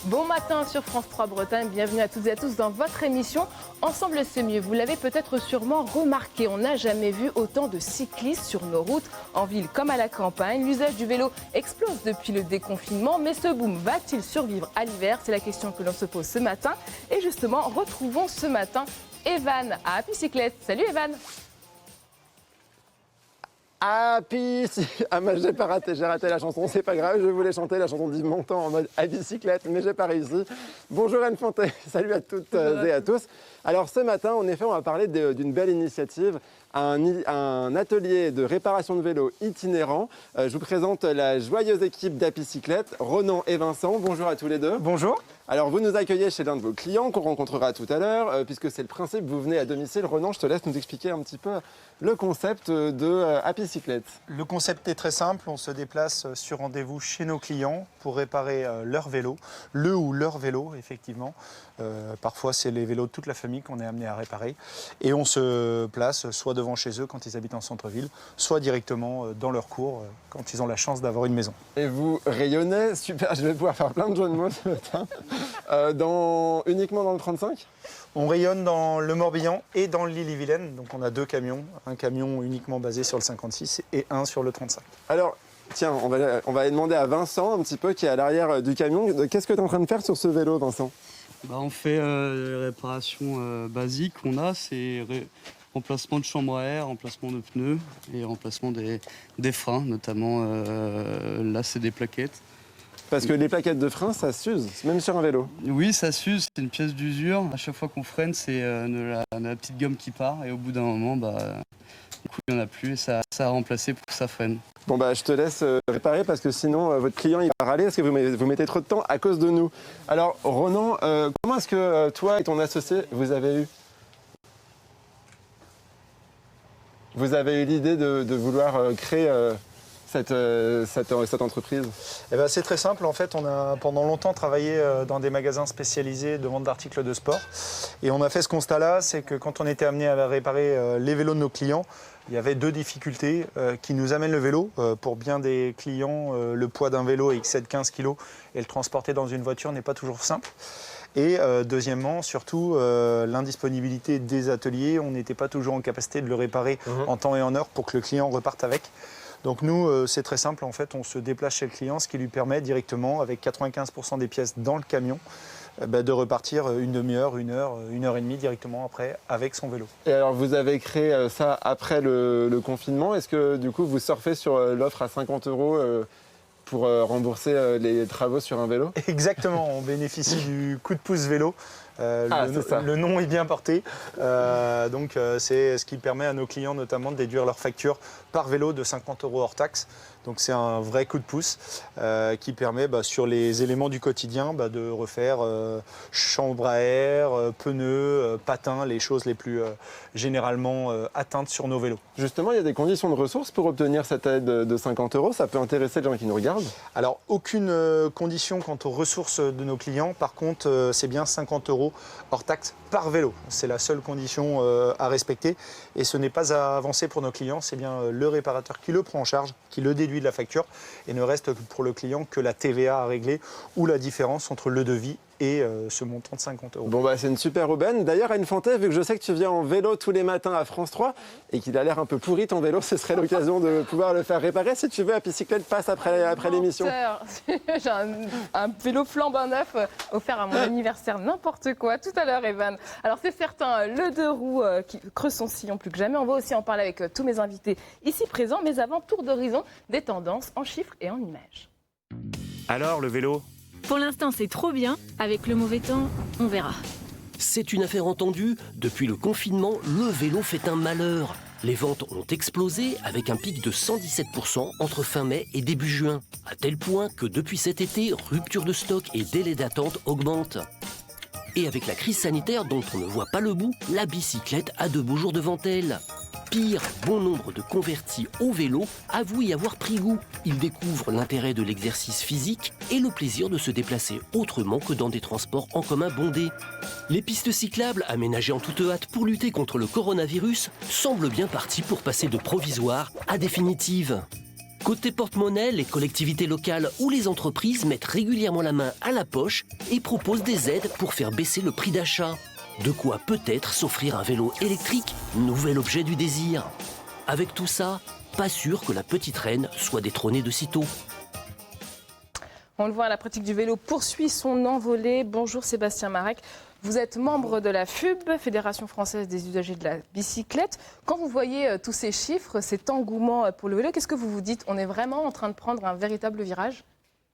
Bon matin sur France 3 Bretagne, bienvenue à toutes et à tous dans votre émission Ensemble c'est mieux. Vous l'avez peut-être sûrement remarqué, on n'a jamais vu autant de cyclistes sur nos routes, en ville comme à la campagne. L'usage du vélo explose depuis le déconfinement, mais ce boom va-t-il survivre à l'hiver? C'est la question que l'on se pose ce matin. Et justement, retrouvons ce matin Evan à Bicyclette. Salut Evan. Ah, j'ai pas raté, j'ai raté la chanson, c'est pas grave, je voulais chanter la chanson d'Yves Montand en mode à bicyclette, mais j'ai pas réussi. Bonjour Anne Fontaine, salut à toutes et à tous. Alors ce matin, en effet, on va parler d'une belle initiative, un atelier de réparation de vélos itinérant. Je vous présente la joyeuse équipe d'Apicyclette, Ronan et Vincent. Bonjour à tous les deux. Bonjour. Alors vous nous accueillez chez l'un de vos clients qu'on rencontrera tout à l'heure, puisque c'est le principe, vous venez à domicile. Ronan, je te laisse nous expliquer un petit peu le concept de Apicyclette. Le concept est très simple, on se déplace sur rendez-vous chez nos clients pour réparer leur vélo, le ou leur vélo effectivement. Parfois c'est les vélos de toute la famille qu'on est amené à réparer et on se place soit devant chez eux quand ils habitent en centre-ville, soit directement dans leur cour quand ils ont la chance d'avoir une maison. Et vous rayonnez, super, je vais pouvoir faire plein de jeux de mots ce matin. Uniquement dans le 35 ? On rayonne dans le Morbihan et dans l'Ille-et-Vilaine, donc on a 2 camions, un camion uniquement basé sur le 56 et un sur le 35. Alors, tiens, on va aller demander à Vincent un petit peu qui est à l'arrière du camion. Qu'est-ce que tu es en train de faire sur ce vélo, Vincent ? On fait les réparations basiques qu'on a, c'est remplacement de chambre à air, remplacement de pneus et remplacement des freins, notamment là c'est des plaquettes. Parce que les plaquettes de frein, ça s'use, même sur un vélo. Oui, ça s'use, c'est une pièce d'usure. À chaque fois qu'on freine, c'est la petite gomme qui part. Et au bout d'un moment, du coup, il n'y en a plus et ça a remplacé pour que ça freine. Bon, je te laisse réparer parce que sinon, votre client, il va râler parce que vous mettez trop de temps à cause de nous. Alors, Ronan, comment est-ce que toi et ton associé, vous avez eu l'idée de vouloir créer cette entreprise? C'est très simple, en fait on a pendant longtemps travaillé dans des magasins spécialisés de vente d'articles de sport et on a fait ce constat là, c'est que quand on était amené à réparer les vélos de nos clients, il y avait 2 difficultés qui nous amènent le vélo. Pour bien des clients, le poids d'un vélo excède 15 kg et le transporter dans une voiture n'est pas toujours simple. Et deuxièmement, surtout, l'indisponibilité des ateliers, on n'était pas toujours en capacité de le réparer en temps et en heure pour que le client reparte avec. Donc nous, c'est très simple, en fait, on se déplace chez le client, ce qui lui permet directement, avec 95% des pièces dans le camion, de repartir une demi-heure, une heure et demie directement après avec son vélo. Et alors vous avez créé ça après le confinement. Est-ce que du coup vous surfez sur l'offre à 50 € pour rembourser les travaux sur un vélo? Exactement, on bénéficie du coup de pouce vélo. Le nom est bien porté, donc c'est ce qui permet à nos clients notamment de déduire leur facture par vélo de 50 € hors taxe. Donc c'est un vrai coup de pouce qui permet sur les éléments du quotidien de refaire chambre à air, pneus, patins, les choses les plus généralement atteintes sur nos vélos. Justement, il y a des conditions de ressources pour obtenir cette aide de 50 €. Ça peut intéresser les gens qui nous regardent. Alors aucune condition quant aux ressources de nos clients. Par contre, c'est bien 50 € hors taxe par vélo. C'est la seule condition à respecter. Et ce n'est pas à avancer pour nos clients, c'est bien le réparateur qui le prend en charge, qui le déduit de la facture. Et ne reste pour le client que la TVA à régler ou la différence entre le devis et ce montant de 50 €. Bon c'est une super aubaine. D'ailleurs, Anne Fontaine, vu que je sais que tu viens en vélo tous les matins à France 3 et qu'il a l'air un peu pourri ton vélo, ce serait l'occasion de pouvoir le faire réparer. Si tu veux, Apicyclette passe après l'émission. J'ai un vélo flambant neuf offert à mon anniversaire, n'importe quoi, tout à l'heure Evan. Alors c'est certain, le 2 roues qui creuse son sillon plus que jamais. On va aussi en parler avec tous mes invités ici présents, mais avant, tour d'horizon des tendances en chiffres et en images. Alors le vélo ? Pour l'instant, c'est trop bien. Avec le mauvais temps, on verra. C'est une affaire entendue. Depuis le confinement, le vélo fait un malheur. Les ventes ont explosé avec un pic de 117% entre fin mai et début juin. À tel point que depuis cet été, rupture de stock et délai d'attente augmentent. Et avec la crise sanitaire dont on ne voit pas le bout, la bicyclette a de beaux jours devant elle. Pire, bon nombre de convertis au vélo avouent y avoir pris goût. Ils découvrent l'intérêt de l'exercice physique et le plaisir de se déplacer autrement que dans des transports en commun bondés. Les pistes cyclables, aménagées en toute hâte pour lutter contre le coronavirus, semblent bien parties pour passer de provisoire à définitive. Côté porte-monnaie, les collectivités locales ou les entreprises mettent régulièrement la main à la poche et proposent des aides pour faire baisser le prix d'achat. De quoi peut-être s'offrir un vélo électrique, nouvel objet du désir. Avec tout ça, pas sûr que la petite reine soit détrônée de sitôt. On le voit, la pratique du vélo poursuit son envolée. Bonjour Sébastien Marek. Vous êtes membre de la FUB, Fédération française des usagers de la bicyclette. Quand vous voyez tous ces chiffres, cet engouement pour le vélo, qu'est-ce que vous vous dites? On est vraiment en train de prendre un véritable virage?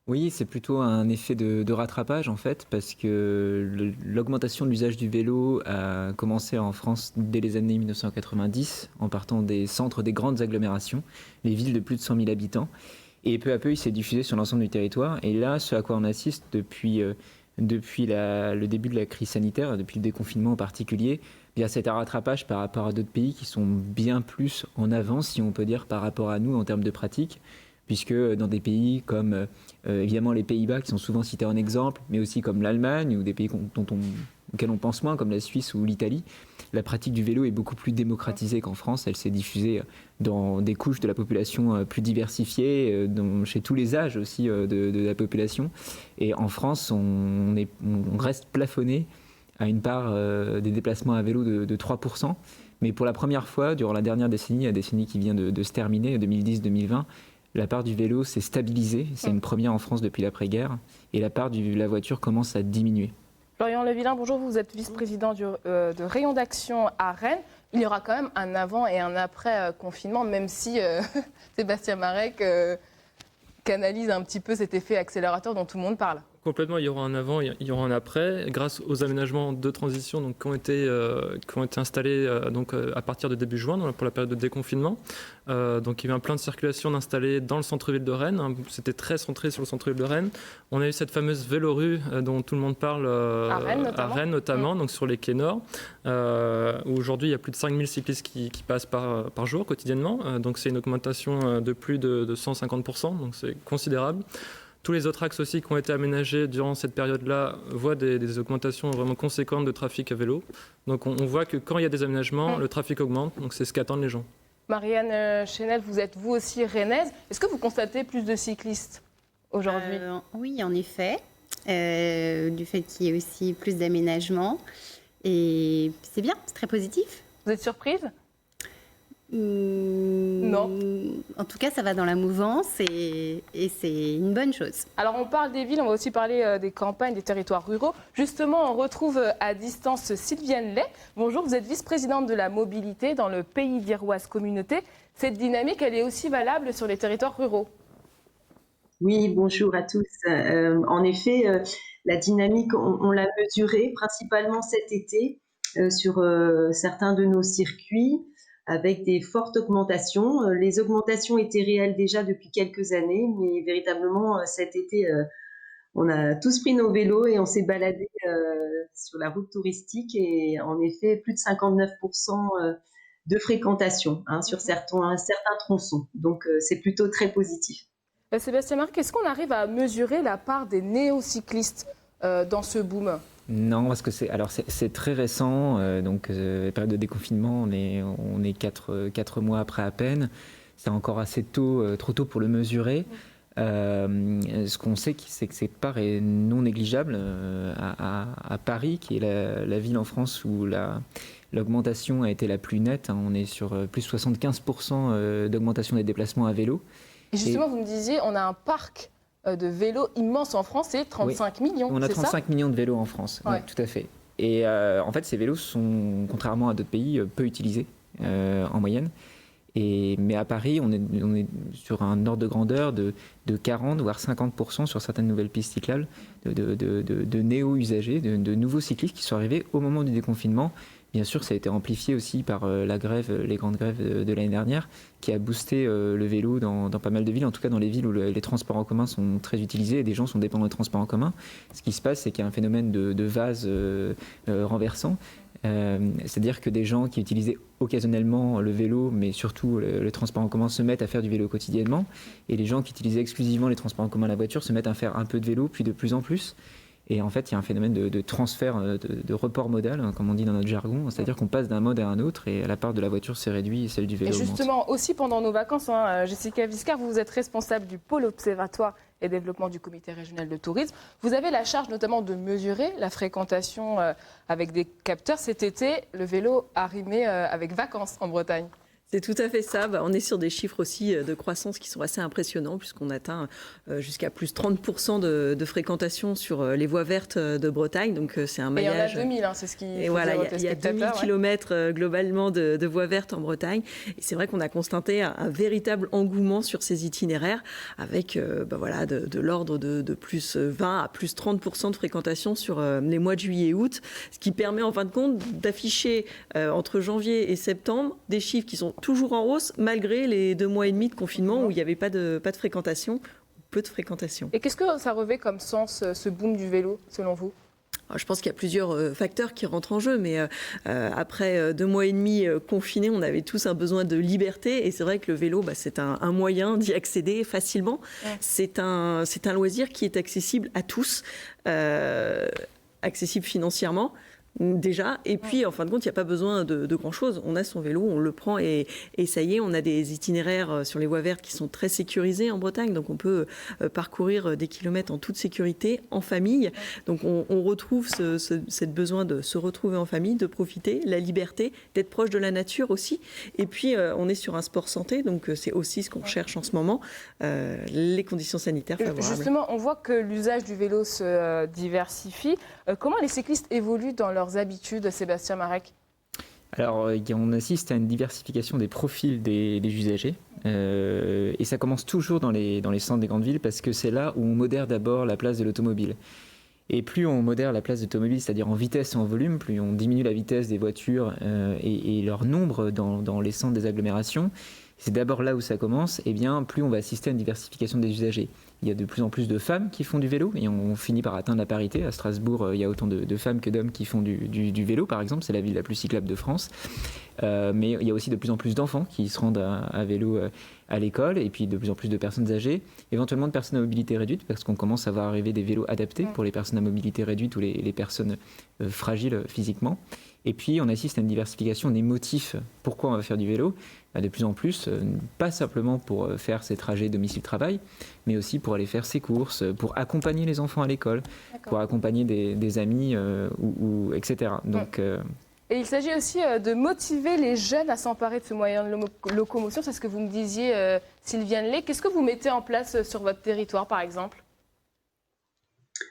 Oui, c'est plutôt un effet de rattrapage en fait, parce que l'augmentation de l'usage du vélo a commencé en France dès les années 1990, en partant des centres des grandes agglomérations, les villes de plus de 100 000 habitants. Et peu à peu, il s'est diffusé sur l'ensemble du territoire. Et là, ce à quoi on assiste depuis le début de la crise sanitaire, depuis le déconfinement en particulier, bien c'est un rattrapage par rapport à d'autres pays qui sont bien plus en avance, si on peut dire, par rapport à nous en termes de pratique, puisque dans des pays comme évidemment les Pays-Bas, qui sont souvent cités en exemple, mais aussi comme l'Allemagne, ou des pays auxquels on pense moins, comme la Suisse ou l'Italie, la pratique du vélo est beaucoup plus démocratisée qu'en France. Elle s'est diffusée dans des couches de la population plus diversifiées, chez tous les âges aussi de la population. Et en France, on reste plafonné à une part des déplacements à vélo de 3%. Mais pour la première fois, durant la dernière décennie, la décennie qui vient de se terminer, 2010-2020, la part du vélo s'est stabilisée. C'est une première en France depuis l'après-guerre. Et la part de la voiture commence à diminuer. Florian Levillain, bonjour, vous êtes vice-président de Rayon d'Action à Rennes. Il y aura quand même un avant et un après confinement, même si Sébastien Marek canalise un petit peu cet effet accélérateur dont tout le monde parle. Complètement, il y aura un avant, il y aura un après, grâce aux aménagements de transition donc, qui ont été installés à partir de début juin pour la période de déconfinement. Donc il y avait un plan de circulation d'installer dans le centre-ville de Rennes. C'était très centré sur le centre-ville de Rennes. On a eu cette fameuse vélorue dont tout le monde parle à Rennes notamment, donc sur les quais nord, où aujourd'hui il y a plus de 5000 cyclistes qui passent par jour quotidiennement. Donc c'est une augmentation de plus de 150%, donc c'est considérable. Tous les autres axes aussi qui ont été aménagés durant cette période-là voient des augmentations vraiment conséquentes de trafic à vélo. Donc on voit que quand il y a des aménagements, le trafic augmente, donc c'est ce qu'attendent les gens. Marianne Chenel, vous êtes vous aussi rennaise. Est-ce que vous constatez plus de cyclistes aujourd'hui? Oui, en effet, du fait qu'il y ait aussi plus d'aménagements. Et c'est bien, c'est très positif. Vous êtes surprise? Non. En tout cas, ça va dans la mouvance et c'est une bonne chose. Alors, on parle des villes, on va aussi parler des campagnes, des territoires ruraux. Justement, on retrouve à distance Sylviane Lay. Bonjour, vous êtes vice-présidente de la mobilité dans le Pays d'Iroise Communauté. Cette dynamique, elle est aussi valable sur les territoires ruraux. Oui, bonjour à tous. En effet, la dynamique, on l'a mesurée principalement cet été sur certains de nos circuits, avec des fortes augmentations. Les augmentations étaient réelles déjà depuis quelques années, mais véritablement cet été, on a tous pris nos vélos et on s'est baladé sur la route touristique et en effet, plus de 59% de fréquentation sur certains tronçons. Donc c'est plutôt très positif. Sébastien Marek, est-ce qu'on arrive à mesurer la part des néocyclistes dans ce boom ? Non, parce que c'est très récent, la période de déconfinement, on est 4 mois après à peine, c'est encore assez tôt, trop tôt pour le mesurer. Ce qu'on sait, c'est que cette part est non négligeable à Paris, qui est la ville en France où l'augmentation a été la plus nette. On est sur plus de 75% d'augmentation des déplacements à vélo. Et justement, vous me disiez, on a un parc de vélos immense en France, c'est 35 millions. On a 35 millions de vélos en France, ouais. Oui, tout à fait. Et en fait, ces vélos sont, contrairement à d'autres pays, peu utilisés en moyenne. Mais à Paris, on est sur un ordre de grandeur de 40 voire 50% sur certaines nouvelles pistes cyclables de néo-usagers, de nouveaux cyclistes qui sont arrivés au moment du déconfinement. Bien sûr, ça a été amplifié aussi par les grandes grèves de l'année dernière, qui a boosté le vélo dans pas mal de villes, en tout cas dans les villes où les transports en commun sont très utilisés et des gens sont dépendants des transports en commun. Ce qui se passe, c'est qu'il y a un phénomène de vase renversant. C'est-à-dire que des gens qui utilisaient occasionnellement le vélo, mais surtout le transport en commun, se mettent à faire du vélo quotidiennement. Et les gens qui utilisaient exclusivement les transports en commun, la voiture, se mettent à faire un peu de vélo, puis de plus en plus. Et en fait, il y a un phénomène de transfert, de report modal, hein, comme on dit dans notre jargon. C'est-à-dire qu'on passe d'un mode à un autre et la part de la voiture s'est réduite et celle du vélo Et augmente. justement, aussi pendant nos vacances, hein, Jessica Viscar, vous êtes responsable du pôle observatoire et développement du comité régional de tourisme. Vous avez la charge notamment de mesurer la fréquentation avec des capteurs. Cet été, le vélo a rimé avec vacances en Bretagne. C'est tout à fait ça. On est sur des chiffres aussi de croissance qui sont assez impressionnants puisqu'on atteint jusqu'à plus 30% de fréquentation sur les voies vertes de Bretagne. Donc c'est un maillage. Et il y en a 2000, hein, c'est ce qui. Et voilà, il y a 2000 km globalement de voies vertes en Bretagne. Et c'est vrai qu'on a constaté un véritable engouement sur ces itinéraires avec de l'ordre de plus 20 à plus 30% de fréquentation sur les mois de juillet et août, ce qui permet en fin de compte d'afficher entre janvier et septembre des chiffres qui sont toujours en hausse malgré les 2 mois et demi de confinement où il n'y avait pas de fréquentation, peu de fréquentation. Et qu'est-ce que ça revêt comme sens, ce boom du vélo, selon vous ? Alors, je pense qu'il y a plusieurs facteurs qui rentrent en jeu, mais après 2 mois et demi confinés, on avait tous un besoin de liberté. Et c'est vrai que le vélo, c'est un moyen d'y accéder facilement. Ouais. C'est un loisir qui est accessible à tous, accessible financièrement. Déjà, et puis en fin de compte, il n'y a pas besoin de grand-chose. On a son vélo, on le prend et ça y est, on a des itinéraires sur les voies vertes qui sont très sécurisés en Bretagne, donc on peut parcourir des kilomètres en toute sécurité, en famille. Donc on retrouve ce besoin de se retrouver en famille, de profiter, la liberté, d'être proche de la nature aussi. Et puis on est sur un sport santé, donc c'est aussi ce qu'on recherche en ce moment, les conditions sanitaires favorables. Justement, on voit que l'usage du vélo se diversifie. Comment les cyclistes évoluent dans leurs habitudes, Sébastien Marek ? Alors, on assiste à une diversification des profils des usagers. Et ça commence toujours dans les centres des grandes villes parce que c'est là où on modère d'abord la place de l'automobile. Et plus on modère la place de l'automobile, c'est-à-dire en vitesse et en volume, plus on diminue la vitesse des voitures et leur nombre dans les centres des agglomérations, c'est d'abord là où ça commence, et bien plus on va assister à une diversification des usagers. Il y a de plus en plus de femmes qui font du vélo et on finit par atteindre la parité. À Strasbourg, il y a autant de femmes que d'hommes qui font du vélo, par exemple. C'est la ville la plus cyclable de France. Mais il y a aussi de plus en plus d'enfants qui se rendent à vélo à l'école et puis de plus en plus de personnes âgées, éventuellement de personnes à mobilité réduite parce qu'on commence à voir arriver des vélos adaptés pour les personnes à mobilité réduite ou les personnes fragiles physiquement. Et puis on assiste à une diversification des motifs. Pourquoi on va faire du vélo ? De plus en plus, pas simplement pour faire ses trajets domicile-travail, mais aussi pour aller faire ses courses, pour accompagner les enfants à l'école, pour accompagner des amis, etc. Donc, Et il s'agit aussi de motiver les jeunes à s'emparer de ce moyen de locomotion. C'est ce que vous me disiez, Sylviane Lay. Qu'est-ce que vous mettez en place sur votre territoire, par exemple ?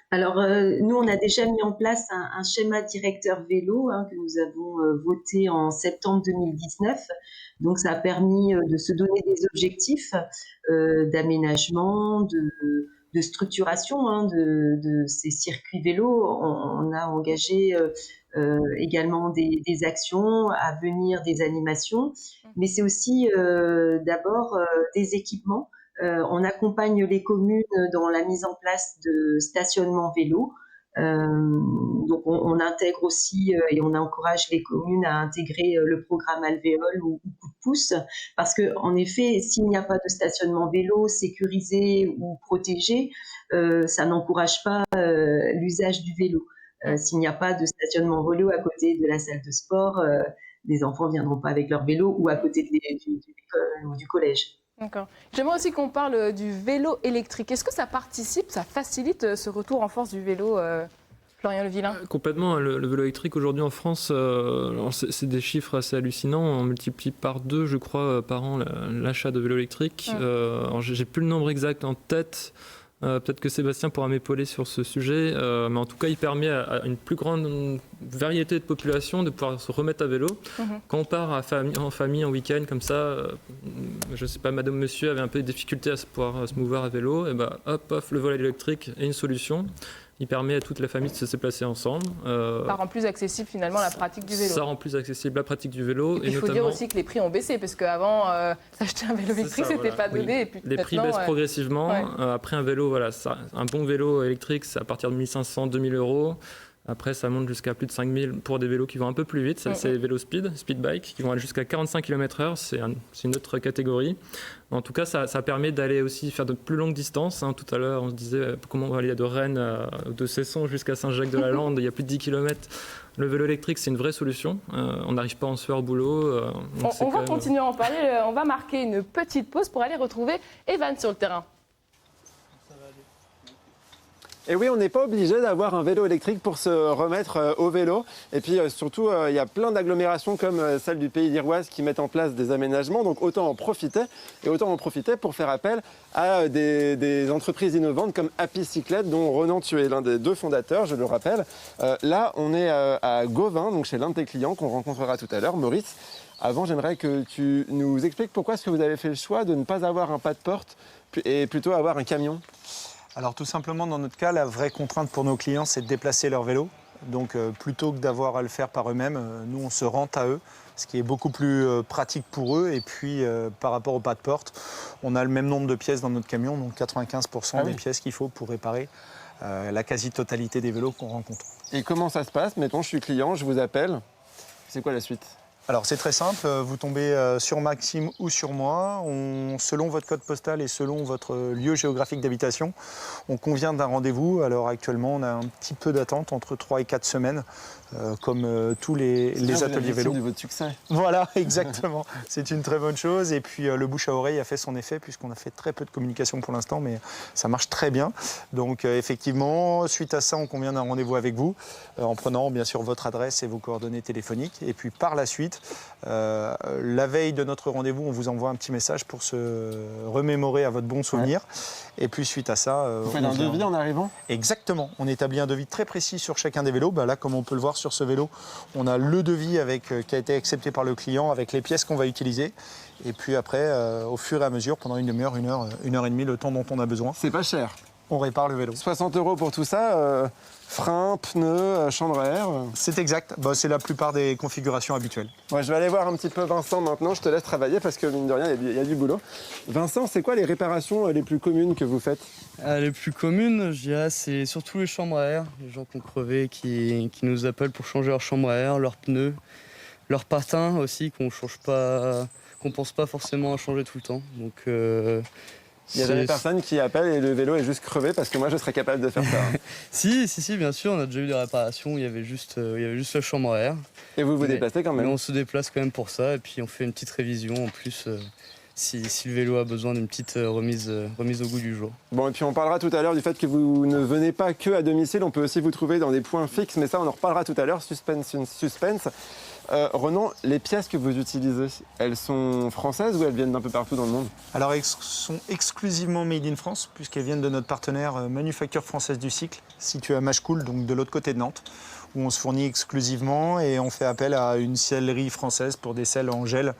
Alors, nous, on a déjà mis en place un schéma directeur vélo que nous avons voté en septembre 2019. Donc, ça a permis de se donner des objectifs d'aménagement, de structuration de ces circuits vélos. On a engagé également des actions à venir, des animations, mais c'est aussi d'abord des équipements. On accompagne les communes dans la mise en place de stationnements vélo. Donc on intègre aussi et on encourage les communes à intégrer le programme Alvéole ou Coup de pouce, parce que en effet, s'il n'y a pas de stationnement vélo sécurisé ou protégé, ça n'encourage pas l'usage du vélo. S'il n'y a pas de stationnement vélo à côté de la salle de sport, les enfants ne viendront pas avec leur vélo ou à côté de l'école ou du collège. D'accord. J'aimerais aussi qu'on parle du vélo électrique. Est-ce que ça participe, ça facilite ce retour en force du vélo, Florian Levillain ? Complètement. Le vélo électrique aujourd'hui en France, c'est des chiffres assez hallucinants. On multiplie par 2, je crois, par an l'achat de vélos électriques. J'ai plus le nombre exact en tête. Peut-être que Sébastien pourra m'épauler sur ce sujet, mais en tout cas, il permet à une plus grande variété de population de pouvoir se remettre à vélo. Quand on part en famille, en week-end, comme ça, je ne sais pas, madame, monsieur avait un peu de difficulté à pouvoir se mouvoir à vélo, et hop, le volet électrique est une solution. Il permet à toute la famille de se déplacer ensemble. Ça rend plus accessible finalement la pratique du vélo. Ça rend plus accessible la pratique du vélo. Et il faut dire aussi que les prix ont baissé, parce qu'avant, s'acheter un vélo électrique, ce n'était pas donné. Oui. Et puis les prix baissent progressivement. Ouais. Après un vélo, un bon vélo électrique, c'est à partir de 1 500, 2 000 euros. Après, ça monte jusqu'à plus de 5000 pour des vélos qui vont un peu plus vite. Ça, c'est les vélos speed bike, qui vont aller jusqu'à 45 km/h. C'est une autre catégorie. En tout cas, ça permet d'aller aussi faire de plus longues distances. Tout à l'heure, on se disait comment on va aller de Rennes, de Cesson jusqu'à Saint-Jacques-de-la-Lande. Il y a plus de 10 km. Le vélo électrique, c'est une vraie solution. On n'arrive pas en sueur au boulot. On va continuer à en parler. On va marquer une petite pause pour aller retrouver Evan sur le terrain. Et oui, on n'est pas obligé d'avoir un vélo électrique pour se remettre au vélo. Et puis surtout, il y a plein d'agglomérations comme celle du Pays d'Iroise qui mettent en place des aménagements. Donc autant en profiter. Et autant en profiter pour faire appel à des entreprises innovantes comme Happy Cyclette, dont Ronan, tu es l'un des 2 fondateurs, je le rappelle. Là, on est à Gauvin, donc chez l'un de tes clients qu'on rencontrera tout à l'heure, Maurice. Avant, j'aimerais que tu nous expliques pourquoi est-ce que vous avez fait le choix de ne pas avoir un pas de porte et plutôt avoir un camion. Alors tout simplement, dans notre cas, la vraie contrainte pour nos clients, c'est de déplacer leur vélo. Donc plutôt que d'avoir à le faire par eux-mêmes, nous on se rente à eux, ce qui est beaucoup plus pratique pour eux. Et puis par rapport au pas de porte, on a le même nombre de pièces dans notre camion, donc 95% des pièces qu'il faut pour réparer la quasi-totalité des vélos qu'on rencontre. Et comment ça se passe? Mettons, je suis client, je vous appelle. C'est quoi la suite? Alors c'est très simple, vous tombez sur Maxime ou sur moi, selon votre code postal et selon votre lieu géographique d'habitation, on convient d'un rendez-vous. Alors actuellement on a un petit peu d'attente, entre 3 et 4 semaines, comme tous les ateliers vélo. de votre succès. Voilà, exactement, c'est une très bonne chose. Et puis le bouche à oreille a fait son effet, puisqu'on a fait très peu de communication pour l'instant, mais ça marche très bien. Donc effectivement, suite à ça, on convient d'un rendez-vous avec vous, en prenant bien sûr votre adresse et vos coordonnées téléphoniques. Et puis par la suite, la veille de notre rendez-vous, on vous envoie un petit message pour se remémorer à votre bon souvenir. Et puis suite à ça... Vous faites un devis en arrivant? Exactement, on établit un devis très précis sur chacun des vélos. Là, comme on peut le voir sur ce vélo, on a le devis qui a été accepté par le client avec les pièces qu'on va utiliser. Et puis après, au fur et à mesure, pendant une demi-heure, une heure et demie, le temps dont on a besoin. C'est pas cher. On répare le vélo. 60 € pour tout ça, frein, pneus, chambre à air. C'est exact, c'est la plupart des configurations habituelles. Ouais, je vais aller voir un petit peu Vincent maintenant, je te laisse travailler parce que mine de rien, il y a du boulot. Vincent, c'est quoi les réparations les plus communes que vous faites? Les plus communes, je dirais, c'est surtout les chambres à air. Les gens qui ont crevé, qui nous appellent pour changer leur chambre à air, leurs pneus, leurs patins aussi, qu'on pense pas forcément à changer tout le temps. Donc, il y a des personnes qui appellent et le vélo est juste crevé parce que moi je serais capable de faire ça. Si, bien sûr, on a déjà eu des réparations où il y avait juste la chambre à air. Et vous vous déplacez quand même? Mais on se déplace quand même pour ça et puis on fait une petite révision en plus si le vélo a besoin d'une petite remise au goût du jour. Bon, et puis on parlera tout à l'heure du fait que vous ne venez pas que à domicile, on peut aussi vous trouver dans des points fixes, mais ça on en reparlera tout à l'heure, suspense. Ronan, les pièces que vous utilisez, elles sont françaises ou elles viennent d'un peu partout dans le monde? Alors elles sont exclusivement made in France, puisqu'elles viennent de notre partenaire Manufacture Française du Cycle, situé à Machecoul, donc de l'autre côté de Nantes, où on se fournit exclusivement et on fait appel à une sellerie française pour des selles en gel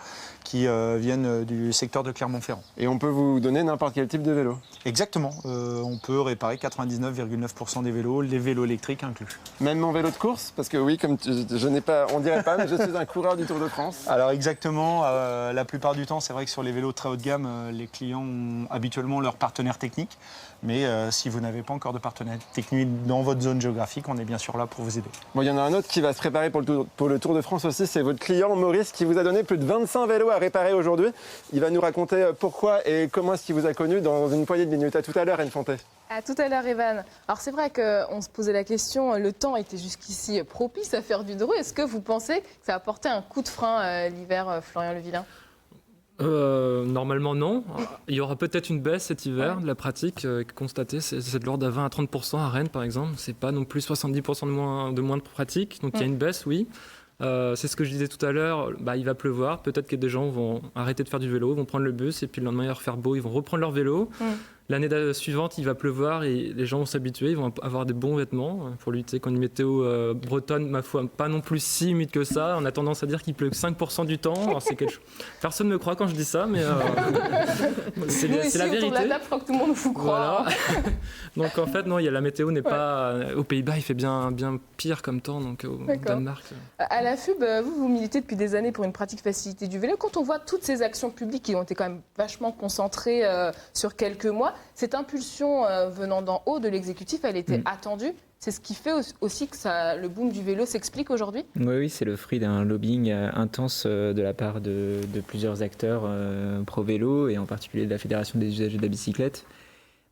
qui viennent du secteur de Clermont-Ferrand. Et on peut vous donner n'importe quel type de vélo? Exactement, on peut réparer 99,9% des vélos, les vélos électriques inclus. Même mon vélo de course? Parce que oui, comme je n'ai pas, on dirait pas, mais je suis un coureur du Tour de France. Alors exactement, la plupart du temps, c'est vrai que sur les vélos très haut de gamme, les clients ont habituellement leur partenaire technique. Mais si vous n'avez pas encore de partenaire technique dans votre zone géographique, on est bien sûr là pour vous aider. Bon, il y en a un autre qui va se préparer pour le Tour de France aussi, c'est votre client Maurice qui vous a donné plus de 25 vélos à réparer aujourd'hui. Il va nous raconter pourquoi et comment est-ce qu'il vous a connu dans une poignée de minutes. À tout à l'heure, Anne Fonté. À tout à l'heure, Evan. Alors c'est vrai qu'on se posait la question, le temps était jusqu'ici propice à faire du vélo. Est-ce que vous pensez que ça a apporté un coup de frein l'hiver, Florian Levillain? Normalement non. Il y aura peut-être une baisse cet hiver de la pratique constatée. C'est de l'ordre de 20 à 30% à Rennes par exemple. C'est pas non plus 70% de moins de pratique. Donc il y a une baisse, oui. C'est ce que je disais tout à l'heure. Il va pleuvoir. Peut-être que des gens vont arrêter de faire du vélo, vont prendre le bus et puis le lendemain il va refaire beau, ils vont reprendre leur vélo. L'année suivante, il va pleuvoir et les gens vont s'habituer, ils vont avoir des bons vêtements pour lutter contre une météo bretonne, ma foi, pas non plus si humide que ça. On a tendance à dire qu'il pleut que 5% du temps. Alors, personne ne me croit quand je dis ça, mais c'est la vérité. Autour de la table, je crois que tout le monde vous croit. Voilà. Donc en fait, non, la météo n'est pas... Aux Pays-Bas, il fait bien pire comme temps, donc au Danemark. À la FUB, vous militez depuis des années pour une pratique facilitée du vélo. Quand on voit toutes ces actions publiques qui ont été quand même vachement concentrées sur quelques mois, cette impulsion venant d'en haut de l'exécutif, elle était attendue. C'est ce qui fait aussi que le boom du vélo s'explique aujourd'hui? Oui, c'est le fruit d'un lobbying intense de la part de plusieurs acteurs pro-vélo, et en particulier de la Fédération des usagers de la bicyclette.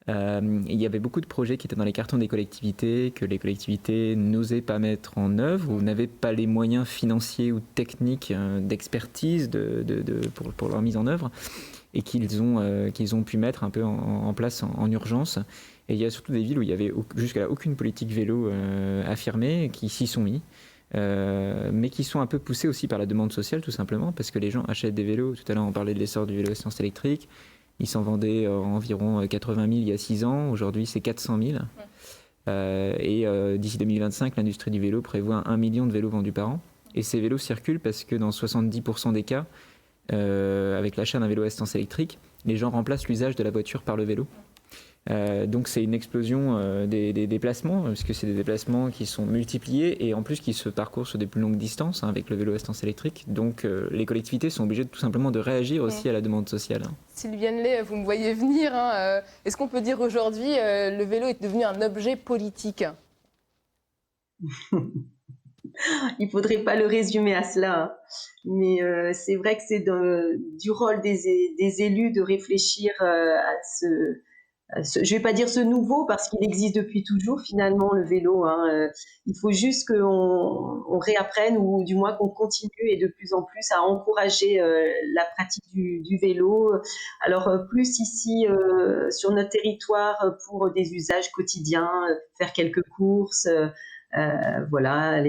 Il y avait beaucoup de projets qui étaient dans les cartons des collectivités, que les collectivités n'osaient pas mettre en œuvre ou n'avaient pas les moyens financiers ou techniques d'expertise pour leur mise en œuvre, et qu'ils ont pu mettre un peu en place en urgence. Et il y a surtout des villes où il n'y avait jusqu'à aucune politique vélo affirmée, qui s'y sont mis, mais qui sont un peu poussés aussi par la demande sociale, tout simplement, parce que les gens achètent des vélos. Tout à l'heure, on parlait de l'essor du vélo essence électrique. Ils s'en vendaient environ 80 000 il y a 6 ans. Aujourd'hui, c'est 400 000. Et d'ici 2025, l'industrie du vélo prévoit 1 million de vélos vendus par an. Et ces vélos circulent parce que dans 70% des cas, avec l'achat d'un vélo essence électrique, les gens remplacent l'usage de la voiture par le vélo. Donc c'est une explosion des déplacements, parce que c'est des déplacements qui sont multipliés et en plus qui se parcourent sur des plus longues distances avec le vélo essence électrique. Donc les collectivités sont obligées tout simplement de réagir aussi à la demande sociale. Sylviane Lay, vous me voyez venir. Est-ce qu'on peut dire aujourd'hui le vélo est devenu un objet politique? Il ne faudrait pas le résumer à cela, hein. Mais c'est vrai que c'est du rôle des élus de réfléchir à je ne vais pas dire ce nouveau, parce qu'il existe depuis toujours finalement le vélo, hein. Il faut juste qu'on réapprenne, ou du moins qu'on continue et de plus en plus à encourager la pratique du vélo. Alors plus ici sur notre territoire pour des usages quotidiens, faire quelques courses, voilà,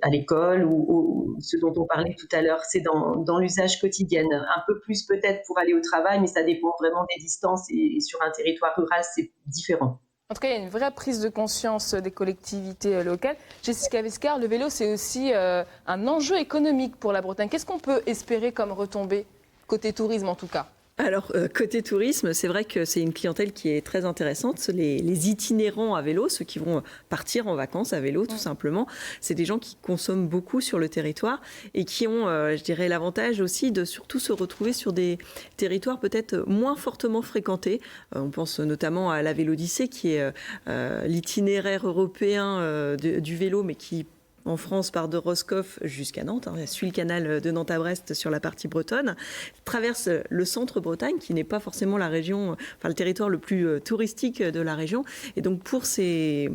à l'école, ou ce dont on parlait tout à l'heure, c'est dans l'usage quotidien. Un peu plus peut-être pour aller au travail, mais ça dépend vraiment des distances, et sur un territoire rural, c'est différent. En tout cas, il y a une vraie prise de conscience des collectivités locales. Jessica Vescar, le vélo, c'est aussi un enjeu économique pour la Bretagne. Qu'est-ce qu'on peut espérer comme retombée, côté tourisme en tout cas? Alors, côté tourisme, c'est vrai que c'est une clientèle qui est très intéressante. Les itinérants à vélo, ceux qui vont partir en vacances à vélo, tout simplement, c'est des gens qui consomment beaucoup sur le territoire et qui ont, je dirais, l'avantage aussi de surtout se retrouver sur des territoires peut-être moins fortement fréquentés. On pense notamment à la Vélodyssée, qui est l'itinéraire européen du vélo, mais qui en France part de Roscoff jusqu'à Nantes, suit le canal de Nantes à Brest sur la partie bretonne, traverse le centre Bretagne, qui n'est pas forcément la région, enfin le territoire le plus touristique de la région. Et donc pour ces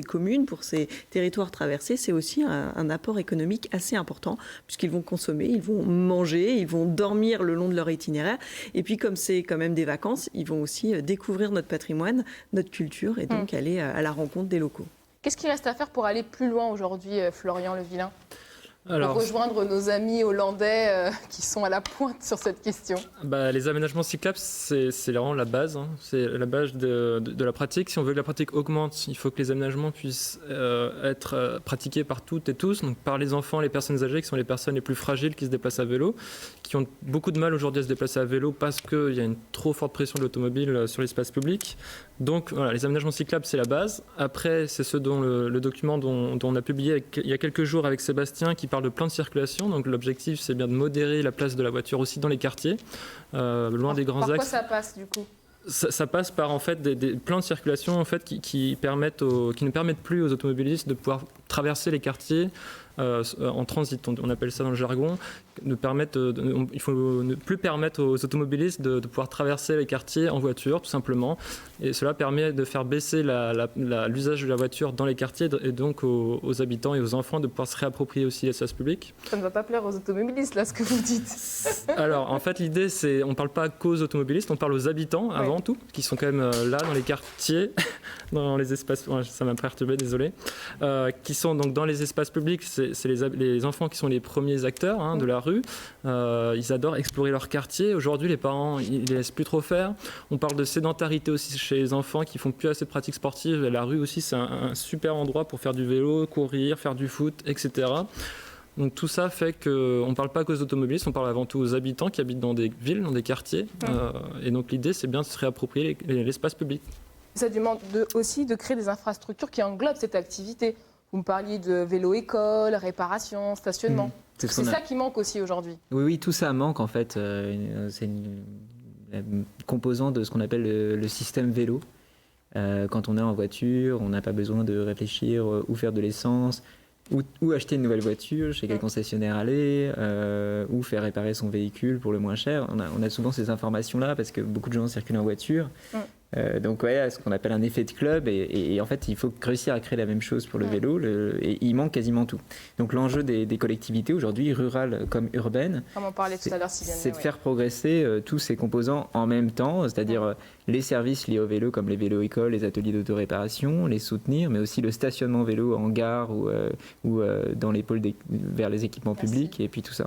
communes, pour ces territoires traversés, c'est aussi un apport économique assez important, puisqu'ils vont consommer, ils vont manger, ils vont dormir le long de leur itinéraire. Et puis comme c'est quand même des vacances, ils vont aussi découvrir notre patrimoine, notre culture, et donc aller à la rencontre des locaux. Qu'est-ce qu'il reste à faire pour aller plus loin aujourd'hui, Florian Levillain? Alors, pour rejoindre nos amis hollandais qui sont à la pointe sur cette question. Les aménagements cyclables, c'est vraiment la base. Hein. C'est la base de la pratique. Si on veut que la pratique augmente, il faut que les aménagements puissent être pratiqués par toutes et tous, donc par les enfants, les personnes âgées, qui sont les personnes les plus fragiles qui se déplacent à vélo, qui ont beaucoup de mal aujourd'hui à se déplacer à vélo parce qu'il y a une trop forte pression de l'automobile sur l'espace public. Donc voilà, les aménagements cyclables, c'est la base. Après, c'est ce dont le document dont on a publié il y a quelques jours avec Sébastien, qui parle de plan de circulation. Donc l'objectif, c'est bien de modérer la place de la voiture aussi dans les quartiers, loin des grands axes. Par quoi ça passe du coup? Ça passe par en fait des plans de circulation en fait qui ne permettent plus aux automobilistes de pouvoir traverser les quartiers en transit, on appelle ça dans le jargon. Il faut ne plus permettre aux automobilistes de pouvoir traverser les quartiers en voiture, tout simplement. Et cela permet de faire baisser l'usage de la voiture dans les quartiers, et donc aux habitants et aux enfants de pouvoir se réapproprier aussi l'espace public. Ça ne va pas plaire aux automobilistes, là, ce que vous dites. Alors, en fait, l'idée, c'est on ne parle pas qu'aux automobilistes, on parle aux habitants avant tout, qui sont quand même là, dans les quartiers, dans les espaces... Ça m'a perturbé, désolé. Qui sont donc dans les espaces publics. C'est les enfants qui sont les premiers acteurs de la rue. Ils adorent explorer leur quartier. Aujourd'hui, les parents, ils les laissent plus trop faire. On parle de sédentarité aussi chez les enfants qui font plus assez de pratiques sportives. Et la rue aussi, c'est un super endroit pour faire du vélo, courir, faire du foot, etc. Donc tout ça fait qu'on ne parle pas qu'aux automobilistes, on parle avant tout aux habitants qui habitent dans des villes, dans des quartiers. Et donc l'idée, c'est bien de se réapproprier l'espace public. Ça demande aussi de créer des infrastructures qui englobent cette activité. Vous me parliez de vélo-école, réparation, stationnement. C'est ça qui manque aussi aujourd'hui. Oui, tout ça manque en fait. C'est une composante de ce qu'on appelle le système vélo, Quand on est en voiture, on n'a pas besoin de réfléchir où faire de l'essence, ou acheter une nouvelle voiture, chez quel concessionnaire aller, ou faire réparer son véhicule pour le moins cher. On a souvent ces informations-là parce que beaucoup de gens circulent en voiture. Donc ouais, ce qu'on appelle un effet de club, et en fait il faut réussir à créer la même chose pour le vélo, et il manque quasiment tout. Donc l'enjeu des collectivités aujourd'hui, rurales comme urbaines, Comme on parlait tout à l'heure, c'est de faire progresser tous ces composants en même temps, c'est-à-dire les services liés au vélo comme les vélos-écoles, les ateliers d'autoréparation, les soutenir, mais aussi le stationnement vélo en gare ou dans les pôles vers les équipements publics, et puis tout ça.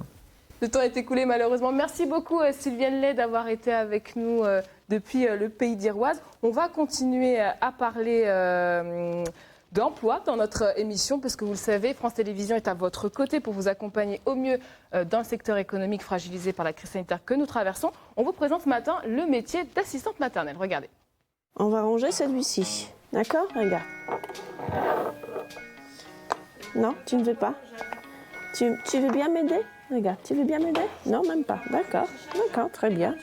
Le temps est écoulé malheureusement. Merci beaucoup Sylviane Lay d'avoir été avec nous depuis le Pays d'Iroise. On va continuer à parler d'emploi dans notre émission parce que vous le savez, France Télévisions est à votre côté pour vous accompagner au mieux dans le secteur économique fragilisé par la crise sanitaire que nous traversons. On vous présente ce matin le métier d'assistante maternelle. Regardez. On va ranger celui-ci. D'accord? Regarde. Non, tu ne veux pas? Tu veux bien m'aider? Regarde, tu veux bien m'aider? Non, même pas. D'accord, d'accord, très bien.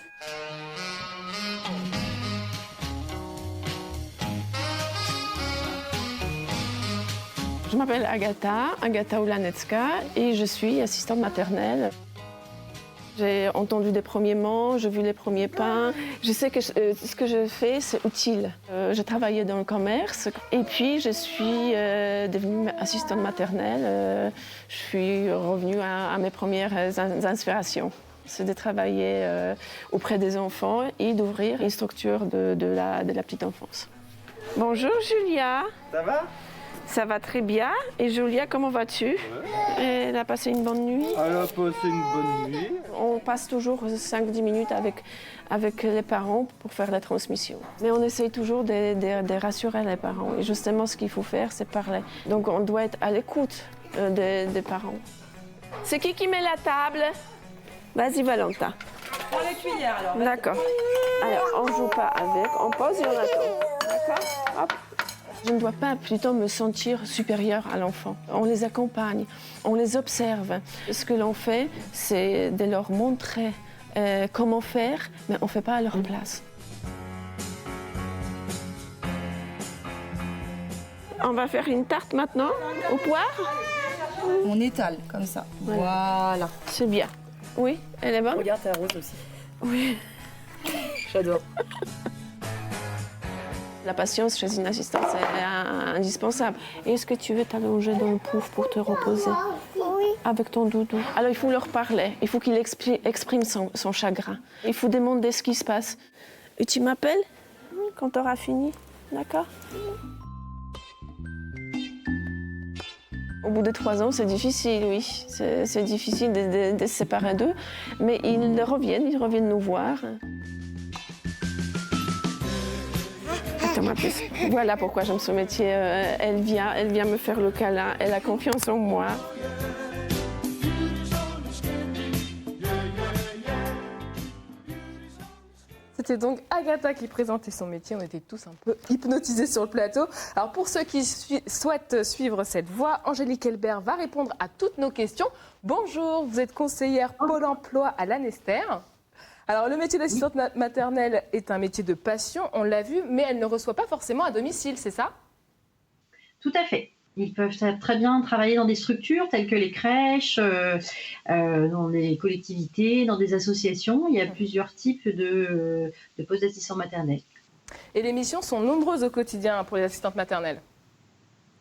Je m'appelle Agata Ulanecka, et je suis assistante maternelle. J'ai entendu des premiers mots, j'ai vu les premiers pas. Je sais que ce que je fais, c'est utile. J'ai travaillé dans le commerce et puis je suis devenue assistante maternelle. Je suis revenue à mes premières inspirations. C'est de travailler auprès des enfants et d'ouvrir une structure de la petite enfance. Bonjour Julia. Ça va? Ça va très bien. Et Julia, comment vas-tu? Elle a passé une bonne nuit? Elle a passé une bonne nuit. On passe toujours 5-10 minutes avec les parents pour faire la transmission. Mais on essaye toujours de rassurer les parents. Et justement, ce qu'il faut faire, c'est parler. Donc on doit être à l'écoute des parents. C'est qui met la table? Vas-y, Valentin. Prends les cuillères alors. D'accord. Alors, on ne joue pas avec, on pose et on attend. D'accord? Hop. Je ne dois pas plutôt me sentir supérieure à l'enfant. On les accompagne, on les observe. Ce que l'on fait, c'est de leur montrer comment faire, mais on ne fait pas à leur place. On va faire une tarte maintenant, aux poires. On étale, comme ça. Voilà. C'est bien. Oui, elle est bonne? Regarde, ta rose aussi. Oui. J'adore. La patience chez une assistante, c'est indispensable. Est-ce que tu veux t'allonger dans le pouf pour te reposer? Oui. Avec ton doudou. Alors, il faut leur parler. Il faut qu'il exprime son chagrin. Il faut demander ce qui se passe. Et tu m'appelles quand tu auras fini? D'accord? Au bout de 3 ans, c'est difficile, oui. C'est difficile de se séparer d'eux. Mais ils reviennent nous voir. Voilà pourquoi j'aime ce métier. Elle vient me faire le câlin, elle a confiance en moi. C'était donc Agata qui présentait son métier. On était tous un peu hypnotisés sur le plateau. Alors pour ceux qui souhaitent suivre cette voie, Angélique Elbert va répondre à toutes nos questions. Bonjour, vous êtes conseillère Pôle emploi à l'Annester. Alors, le métier d'assistante maternelle est un métier de passion, on l'a vu, mais elle ne reçoit pas forcément à domicile, c'est ça? Tout à fait. Ils peuvent très bien travailler dans des structures telles que les crèches, dans les collectivités, dans des associations. Il y a plusieurs types de postes d'assistants maternels. Et les missions sont nombreuses au quotidien pour les assistantes maternelles?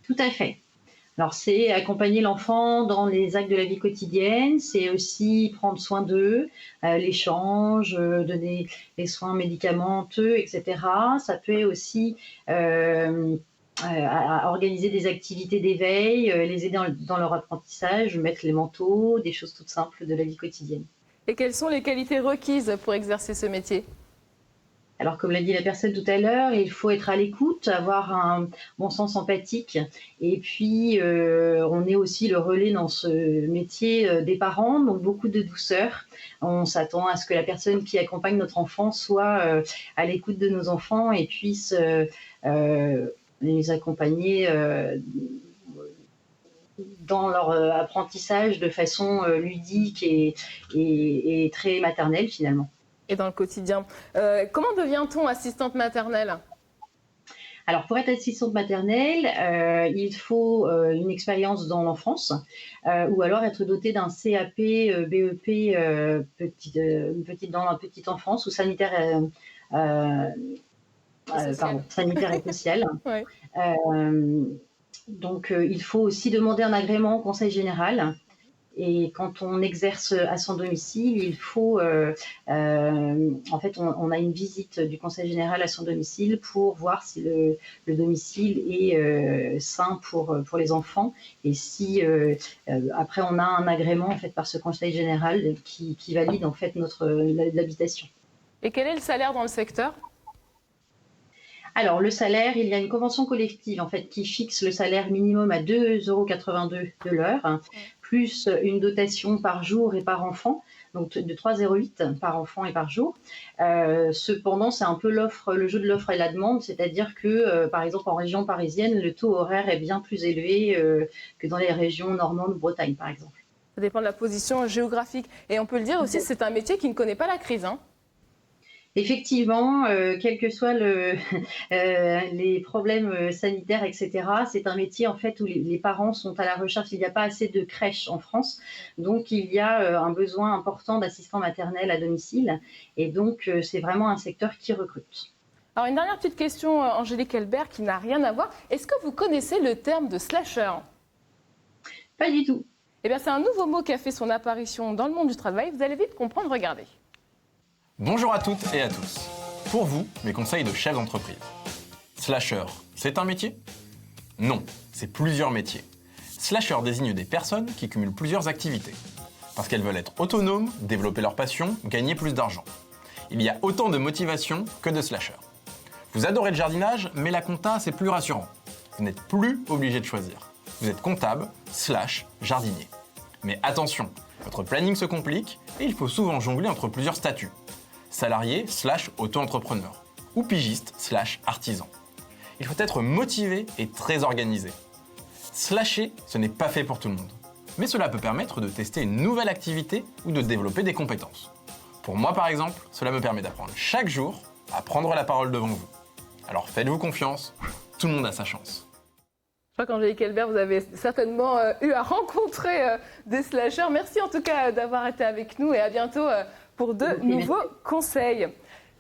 Tout à fait. Alors, c'est accompagner l'enfant dans les actes de la vie quotidienne, c'est aussi prendre soin d'eux, l'échange, donner les soins médicamenteux, etc. Ça peut aussi organiser des activités d'éveil, les aider dans leur apprentissage, mettre les manteaux, des choses toutes simples de la vie quotidienne. Et quelles sont les qualités requises pour exercer ce métier? Alors, comme l'a dit la personne tout à l'heure, il faut être à l'écoute, avoir un bon sens empathique. Et puis, on est aussi le relais dans ce métier des parents, donc beaucoup de douceur. On s'attend à ce que la personne qui accompagne notre enfant soit à l'écoute de nos enfants et puisse les accompagner dans leur apprentissage de façon ludique et très maternelle, finalement. Et dans le quotidien. Comment devient-on assistante maternelle? Alors, pour être assistante maternelle, il faut une expérience dans l'enfance ou alors être doté d'un CAP, BEP, dans la petite enfance ou sanitaire, sanitaire et sociale. Ouais. Donc, il faut aussi demander un agrément au Conseil général. Et quand on exerce à son domicile, il faut, en fait, on a une visite du Conseil général à son domicile pour voir si le domicile est sain pour les enfants. Et si après on a un agrément en fait par ce Conseil général qui valide en fait l'habitation. Et quel est le salaire dans le secteur ? Alors, le salaire, il y a une convention collective en fait, qui fixe le salaire minimum à 2,82 € de l'heure, plus une dotation par jour et par enfant, donc de 3,08 € par enfant et par jour. Cependant, c'est un peu le jeu de l'offre et la demande, c'est-à-dire que, par exemple, en région parisienne, le taux horaire est bien plus élevé que dans les régions normandes ou Bretagne, par exemple. Ça dépend de la position géographique. Et on peut le dire aussi, c'est un métier qui ne connaît pas la crise, hein. Effectivement, quels que soient les problèmes sanitaires, etc., c'est un métier en fait où les parents sont à la recherche. Il n'y a pas assez de crèches en France, donc il y a un besoin important d'assistants maternels à domicile. Et donc, c'est vraiment un secteur qui recrute. Alors, une dernière petite question, Angélique Elbert, qui n'a rien à voir. Est-ce que vous connaissez le terme de slasher ? Pas du tout. Eh bien, c'est un nouveau mot qui a fait son apparition dans le monde du travail. Vous allez vite comprendre, regardez. Bonjour à toutes et à tous. Pour vous, mes conseils de chef d'entreprise. Slasher, c'est un métier ? Non, c'est plusieurs métiers. Slasher désigne des personnes qui cumulent plusieurs activités. Parce qu'elles veulent être autonomes, développer leur passion, gagner plus d'argent. Il y a autant de motivation que de slasher. Vous adorez le jardinage, mais la compta, c'est plus rassurant. Vous n'êtes plus obligé de choisir. Vous êtes comptable / jardinier. Mais attention, votre planning se complique et il faut souvent jongler entre plusieurs statuts. Salarié / auto-entrepreneur ou pigiste / artisan. Il faut être motivé et très organisé. Slasher, ce n'est pas fait pour tout le monde. Mais cela peut permettre de tester une nouvelle activité ou de développer des compétences. Pour moi par exemple, cela me permet d'apprendre chaque jour à prendre la parole devant vous. Alors faites-vous confiance, tout le monde a sa chance. Je crois qu'Angélique Elbert, vous avez certainement eu à rencontrer des slashers. Merci en tout cas d'avoir été avec nous et à bientôt pour de nouveaux conseils.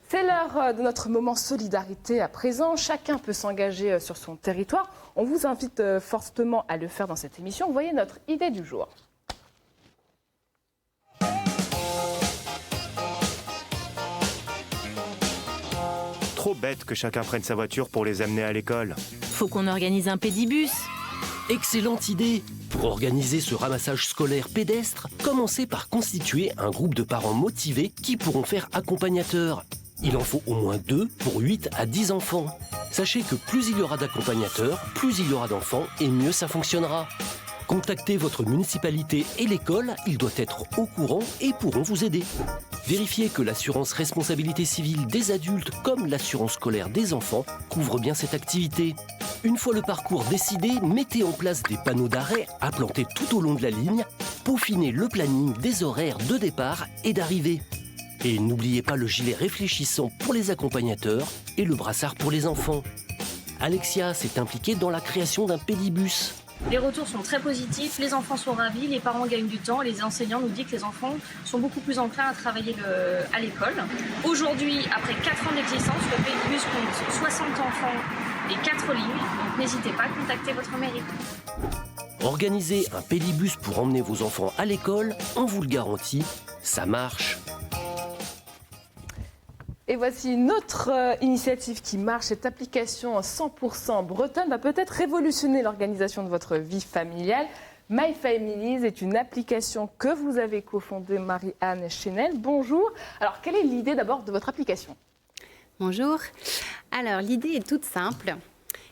C'est l'heure de notre moment solidarité à présent. Chacun peut s'engager sur son territoire. On vous invite fortement à le faire dans cette émission. Voyez notre idée du jour. Trop bête que chacun prenne sa voiture pour les amener à l'école. Faut qu'on organise un pédibus. Excellente idée! Pour organiser ce ramassage scolaire pédestre, commencez par constituer un groupe de parents motivés qui pourront faire accompagnateurs. Il en faut au moins 2 pour 8 à 10 enfants. Sachez que plus il y aura d'accompagnateurs, plus il y aura d'enfants et mieux ça fonctionnera. Contactez votre municipalité et l'école, ils doivent être au courant et pourront vous aider. Vérifiez que l'assurance responsabilité civile des adultes comme l'assurance scolaire des enfants couvre bien cette activité. Une fois le parcours décidé, mettez en place des panneaux d'arrêt à planter tout au long de la ligne, peaufinez le planning des horaires de départ et d'arrivée. Et n'oubliez pas le gilet réfléchissant pour les accompagnateurs et le brassard pour les enfants. Alexia s'est impliquée dans la création d'un pédibus. Les retours sont très positifs, les enfants sont ravis, les parents gagnent du temps, les enseignants nous disent que les enfants sont beaucoup plus enclins à travailler à l'école. Aujourd'hui, après 4 ans d'existence, le pédibus compte 60 enfants et 4 lignes, donc n'hésitez pas à contacter votre mairie. Organisez un pédibus pour emmener vos enfants à l'école, on vous le garantit, ça marche. Et voici une autre initiative qui marche. Cette application 100% bretonne va peut-être révolutionner l'organisation de votre vie familiale. My Families est une application que vous avez cofondée, Marie-Anne Chenel. Bonjour. Alors, quelle est l'idée d'abord de votre application ? Bonjour. Alors, l'idée est toute simple.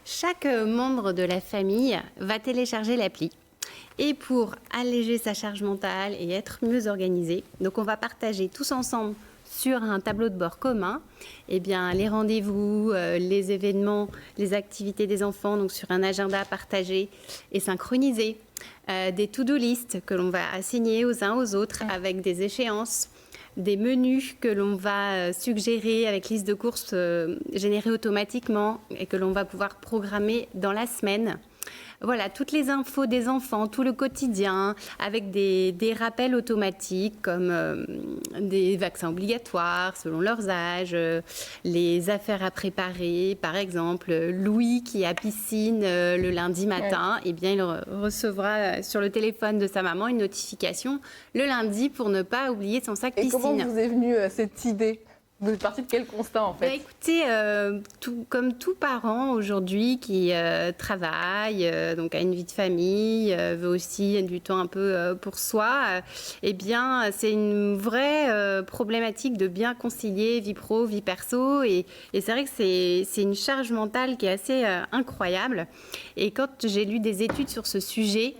Chaque membre de la famille va télécharger l'appli. Et pour alléger sa charge mentale et être mieux organisé, donc on va partager tous ensemble sur un tableau de bord commun, eh bien, les rendez-vous, les événements, les activités des enfants, donc sur un agenda partagé et synchronisé, des to-do list que l'on va assigner aux uns aux autres avec des échéances, des menus que l'on va suggérer avec liste de courses générée automatiquement et que l'on va pouvoir programmer dans la semaine. Voilà, toutes les infos des enfants, tout le quotidien, avec des rappels automatiques comme des vaccins obligatoires selon leurs âges, les affaires à préparer, par exemple. Louis qui est à piscine le lundi matin, eh bien, il recevra sur le téléphone de sa maman une notification le lundi pour ne pas oublier son sac piscine. Et comment vous est venue cette idée ? Vous êtes partie de quel constat en fait ? Écoutez, comme tout parent aujourd'hui qui travaille, donc a une vie de famille, veut aussi du temps un peu pour soi, eh bien c'est une vraie problématique de bien concilier vie pro, vie perso. Et c'est vrai que c'est une charge mentale qui est assez incroyable. Et quand j'ai lu des études sur ce sujet,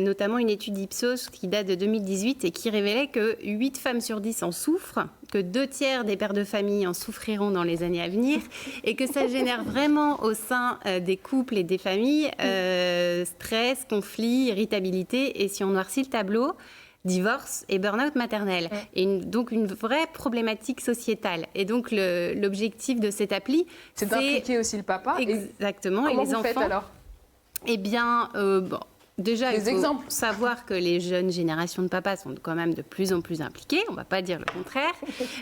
notamment une étude Ipsos qui date de 2018 et qui révélait que 8 femmes sur 10 en souffrent, que 2 tiers des pères de famille en souffriront dans les années à venir et que ça génère vraiment au sein des couples et des familles stress, conflit, irritabilité et si on noircit le tableau, divorce et burn-out maternel. Et donc une vraie problématique sociétale. Et donc l'objectif de cette appli, c'est d'impliquer aussi le papa. Exactement. Comment et les vous enfants. Faites alors ? Eh bien, déjà, il faut savoir que les jeunes générations de papas sont quand même de plus en plus impliqués, on ne va pas dire le contraire.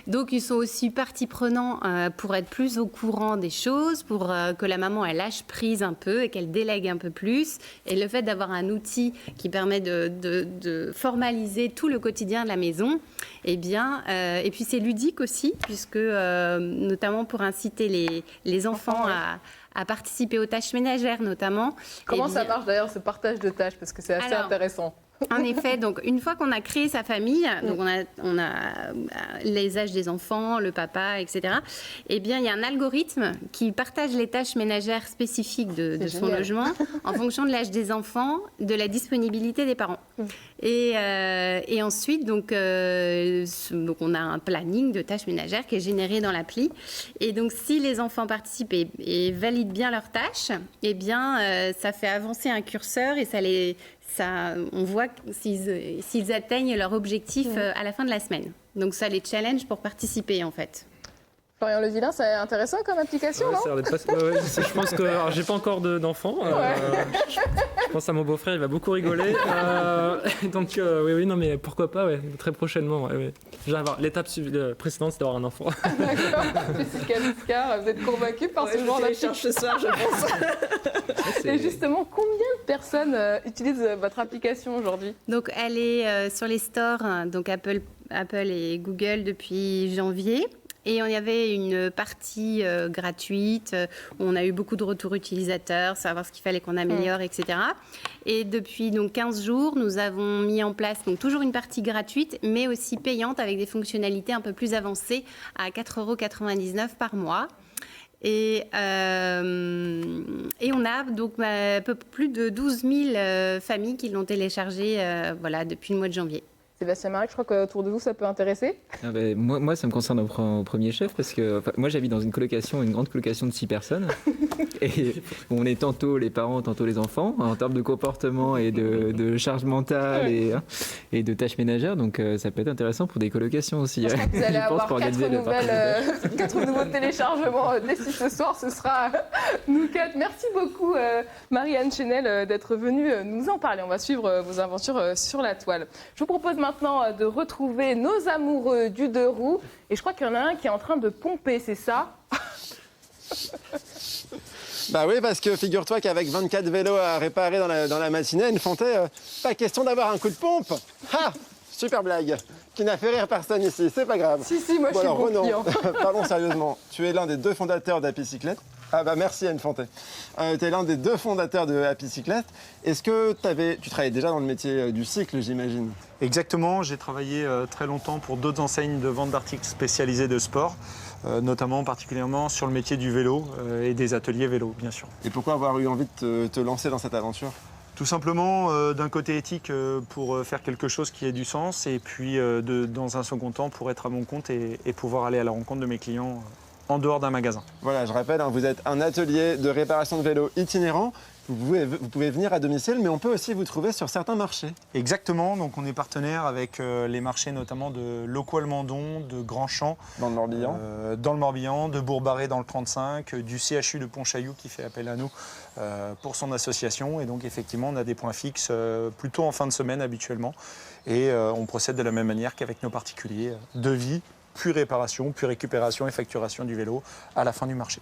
Donc, ils sont aussi partie prenante pour être plus au courant des choses, pour que la maman, elle lâche prise un peu et qu'elle délègue un peu plus. Et le fait d'avoir un outil qui permet de formaliser tout le quotidien de la maison, eh bien, et puis c'est ludique aussi, puisque notamment pour inciter les enfants à participer aux tâches ménagères notamment. Comment ça marche d'ailleurs ce partage de tâches ? Parce que c'est assez intéressant. En effet, donc une fois qu'on a créé sa famille, donc on a les âges des enfants, le papa, etc. Eh bien, il y a un algorithme qui partage les tâches ménagères spécifiques de son logement en fonction de l'âge des enfants, de la disponibilité des parents. Et ensuite, donc on a un planning de tâches ménagères qui est généré dans l'appli. Et donc, si les enfants participent et valident bien leurs tâches, eh bien, ça fait avancer un curseur et on voit s'ils atteignent leur objectif à la fin de la semaine. Donc ça les challenge pour participer en fait. Florian Levillain, c'est intéressant comme application, non ? Je pense que j'ai pas encore d'enfants. Je pense à mon beau-frère, il va beaucoup rigoler. Donc oui, non, mais pourquoi pas, très prochainement. L'étape précédente, c'est d'avoir un enfant. D'accord. Jessica Viscar, vous êtes convaincue par ce genre d'application ce soir, je pense. Et justement, combien de personnes utilisent votre application aujourd'hui ? Donc elle est sur les stores, donc Apple et Google depuis janvier. Et on y avait une partie gratuite, où on a eu beaucoup de retours utilisateurs, savoir ce qu'il fallait qu'on améliore, etc. Et depuis donc 15 jours, nous avons mis en place donc, toujours une partie gratuite, mais aussi payante avec des fonctionnalités un peu plus avancées à 4,99 € par mois. Et on a donc un peu plus de 12 000 familles qui l'ont téléchargé depuis le mois de janvier. Sébastien Marek, je crois qu'autour de vous, ça peut intéresser. Moi, ça me concerne au premier chef parce que moi, j'habite dans une grande colocation de 6 personnes. Et on est tantôt les parents, tantôt les enfants, en termes de comportement et de charge mentale et de tâches ménagères. Donc, ça peut être intéressant pour des colocations aussi. Je pense que vous allez avoir 4 nouveaux téléchargements d'ici ce soir. Ce sera nous 4. Merci beaucoup, Marie-Anne Chenel, d'être venue nous en parler. On va suivre vos aventures sur la toile. Je vous propose maintenant de retrouver nos amoureux du 2 roues. Et je crois qu'il y en a un qui est en train de pomper, c'est ça ? Bah oui, parce que figure-toi qu'avec 24 vélos à réparer dans la matinée, une Fontaine, pas question d'avoir un coup de pompe. Ah, super blague, qui n'a fait rire personne ici, c'est pas grave. Si, moi je suis alors, bon client. Parlons sérieusement, tu es l'un des 2 fondateurs d'Apicyclette. Ah bah merci Anne Fontaine. Tu es l'un des 2 fondateurs de Apicyclette. Est-ce que tu travaillais déjà dans le métier du cycle, j'imagine ? Exactement, j'ai travaillé très longtemps pour d'autres enseignes de vente d'articles spécialisés de sport, notamment particulièrement sur le métier du vélo et des ateliers vélo, bien sûr. Et pourquoi avoir eu envie de te lancer dans cette aventure ? Tout simplement, d'un côté éthique, pour faire quelque chose qui ait du sens, et puis dans un second temps, pour être à mon compte et pouvoir aller à la rencontre de mes clients en dehors d'un magasin. Voilà, je rappelle, vous êtes un atelier de réparation de vélos itinérant. Vous pouvez venir à domicile, mais on peut aussi vous trouver sur certains marchés. Exactement, donc on est partenaire avec les marchés notamment de Locoal-Mandon, de Grand-Champ. Dans le Morbihan. Dans le Morbihan, de Bourg-Barré dans le 35, du CHU de Pontchaillou qui fait appel à nous pour son association. Et donc effectivement, on a des points fixes plutôt en fin de semaine habituellement. Et on procède de la même manière qu'avec nos particuliers. Devis, puis réparation, puis récupération et facturation du vélo à la fin du marché.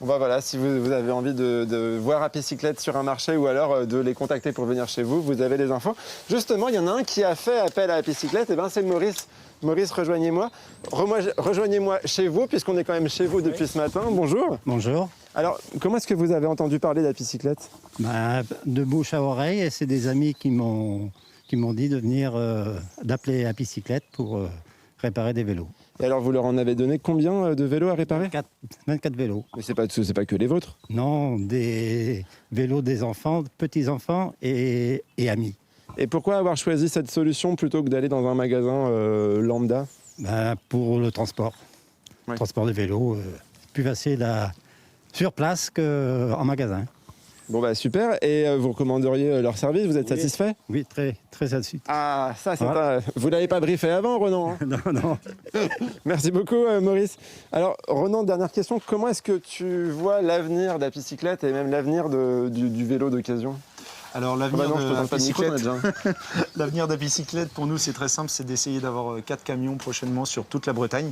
Bon voilà, si vous avez envie de voir Apicyclette sur un marché ou alors de les contacter pour venir chez vous, vous avez les infos. Justement, il y en a un qui a fait appel à Apicyclette, et c'est Maurice. Maurice, rejoignez-moi. Rejoignez-moi chez vous, puisqu'on est quand même chez vous depuis ce matin. Bonjour. Bonjour. Alors, comment est-ce que vous avez entendu parler d'Apicyclette ? De bouche à oreille, et c'est des amis qui m'ont dit de venir, d'appeler Apicyclette pour réparer des vélos. Et alors, vous leur en avez donné combien de vélos à réparer ? 24 vélos. Mais c'est pas que les vôtres ? Non, des vélos des enfants, petits-enfants et amis. Et pourquoi avoir choisi cette solution plutôt que d'aller dans un magasin lambda ? Pour le transport. Ouais. Transport de vélos, plus facile sur place qu'en magasin. Bon super, et vous recommanderiez leur service, vous êtes satisfait ? Oui, très satisfait. Ah, ça c'est vous l'avez pas briefé avant, Ronan ? Non. Merci beaucoup, Maurice. Alors, Ronan, dernière question, comment est-ce que tu vois l'avenir d'Apicyclette et même l'avenir du vélo d'occasion ? Alors l'avenir d'Apicyclette pour nous c'est très simple, c'est d'essayer d'avoir 4 camions prochainement sur toute la Bretagne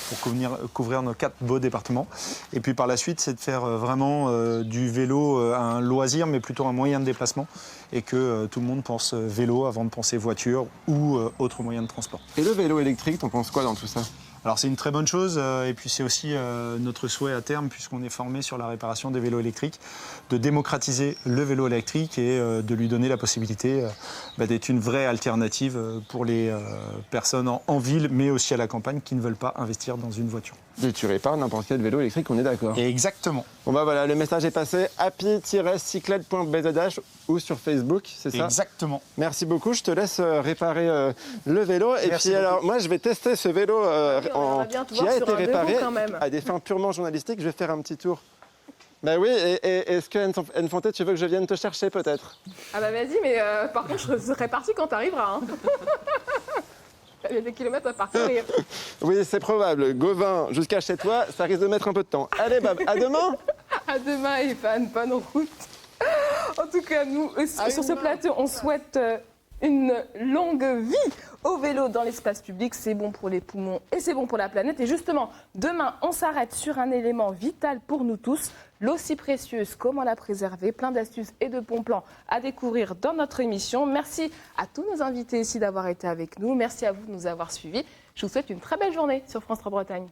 pour couvrir nos 4 beaux départements. Et puis par la suite c'est de faire vraiment du vélo un loisir mais plutôt un moyen de déplacement et que tout le monde pense vélo avant de penser voiture ou autre moyen de transport. Et le vélo électrique, t'en penses quoi dans tout ça ? Alors c'est une très bonne chose et puis c'est aussi notre souhait à terme puisqu'on est formé sur la réparation des vélos électriques, de démocratiser le vélo électrique et de lui donner la possibilité d'être une vraie alternative pour les personnes en ville mais aussi à la campagne qui ne veulent pas investir dans une voiture. Et tu répares n'importe quel vélo électrique, on est d'accord ? Exactement. Bon voilà, le message est passé, happy-cyclette.bzh ou sur Facebook, c'est ça ? Exactement. Merci beaucoup, je te laisse réparer le vélo. Et Merci puis beaucoup. alors, moi je vais tester ce vélo qui a été réparé à des fins purement journalistiques. Je vais faire un petit tour. Oui, et est-ce que Anne Fonté, tu veux que je vienne te chercher peut-être ? Ah vas-y, mais par contre, je serai partie quand t'arriveras. Il y a des kilomètres à parcourir. Oui, c'est probable. Gauvin, jusqu'à chez toi, ça risque de mettre un peu de temps. Allez, Bab, à demain. À demain, Evan, bonne route. En tout cas, nous, sur ce plateau, on souhaite une longue vie au vélo dans l'espace public. C'est bon pour les poumons et c'est bon pour la planète. Et justement, demain, on s'arrête sur un élément vital pour nous tous, l'eau si précieuse, comment la préserver, plein d'astuces et de bons plans à découvrir dans notre émission. Merci à tous nos invités ici d'avoir été avec nous. Merci à vous de nous avoir suivis. Je vous souhaite une très belle journée sur France 3 Bretagne.